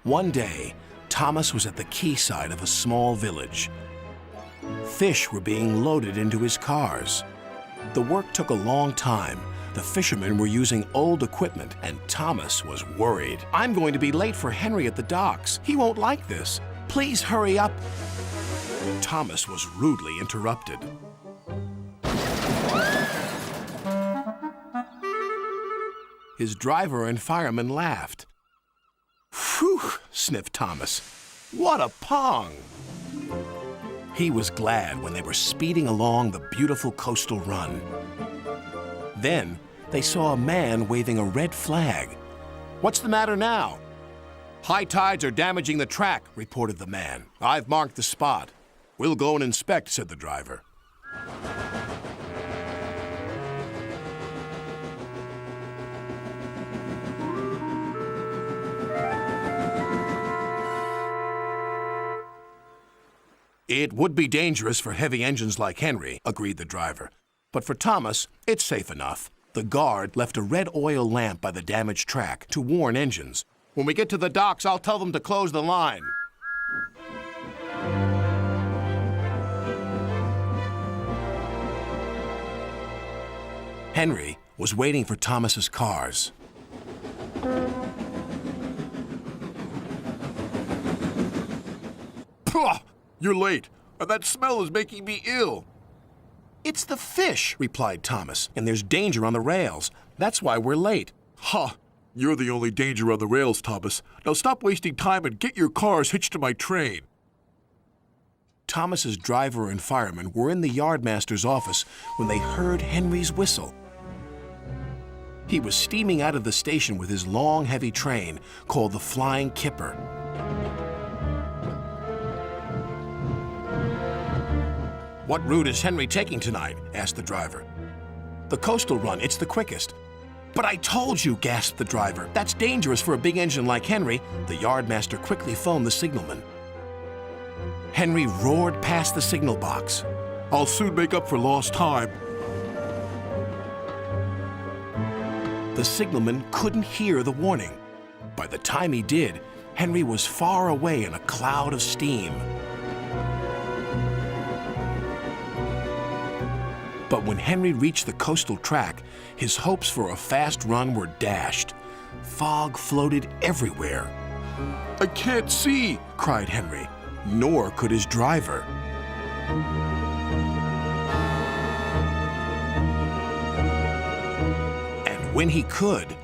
One day, Thomas was at the quayside of a small village. Fish were being loaded into his cars. The work took a long time. The fishermen were using old equipment, and Thomas was worried. "I'm going to be late for Henry at the docks. He won't like this. Please hurry up." Thomas was rudely interrupted. His driver and fireman laughed. "Phew," sniffed Thomas. "What a pong!" He was glad when they were speeding along the beautiful coastal run. Then they saw a man waving a red flag. "What's the matter now?" "High tides are damaging the track," reported the man. "I've marked the spot." "We'll go and inspect," said the driver. "It would be dangerous for heavy engines like Henry," agreed the driver. "But for Thomas, it's safe enough." The guard left a red oil lamp by the damaged track to warn engines. "When we get to the docks, I'll tell them to close the line." Henry was waiting for Thomas's cars. Pah! You're late, and that smell is making me ill. "It's the fish," replied Thomas, "and there's danger on the rails. That's why we're late." Ha! You're the only danger on the rails, Thomas. Now stop wasting time and get your cars hitched to my train. Thomas's driver and fireman were in the yardmaster's office when they heard Henry's whistle. He was steaming out of the station with his long, heavy train called the Flying Kipper. "What route is Henry taking tonight?" asked the driver. "The coastal run, it's the quickest." "But I told you," gasped the driver. "That's dangerous for a big engine like Henry." The yardmaster quickly phoned the signalman. Henry roared past the signal box. I'll soon make up for lost time. The signalman couldn't hear the warning. By the time he did, Henry was far away in a cloud of steam. But when Henry reached the coastal track, his hopes for a fast run were dashed. Fog floated everywhere. I can't see, cried Henry. Nor could his driver. And when he could,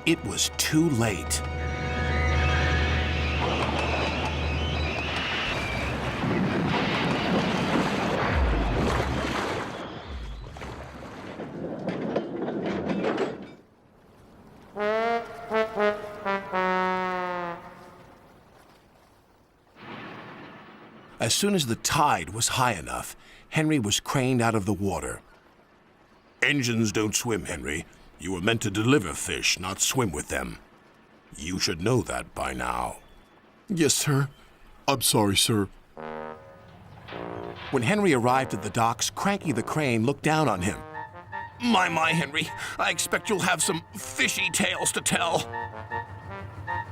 it was too late. As soon as the tide was high enough, Henry was craned out of the water. Engines don't swim, Henry. You were meant to deliver fish, not swim with them. You should know that by now. Yes, sir. I'm sorry, sir. When Henry arrived at the docks, Cranky the Crane looked down on him. My, Henry, I expect you'll have some fishy tales to tell.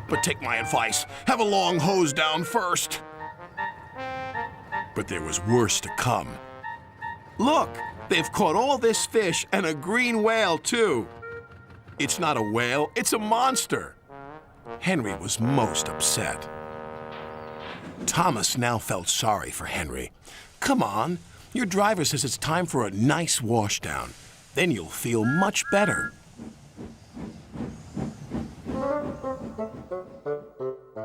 But take my advice, have a long hose down first. But there was worse to come. Look, they've caught all this fish and a green whale, too. It's not a whale, it's a monster. Henry was most upset. Thomas now felt sorry for Henry. Come on, your driver says it's time for a nice washdown. Then you'll feel much better.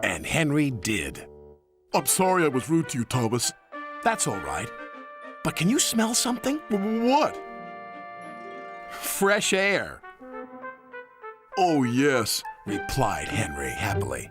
And Henry did. I'm sorry I was rude to you, Thomas. That's all right. But can you smell something? What? Fresh air. Oh, yes, replied Henry happily.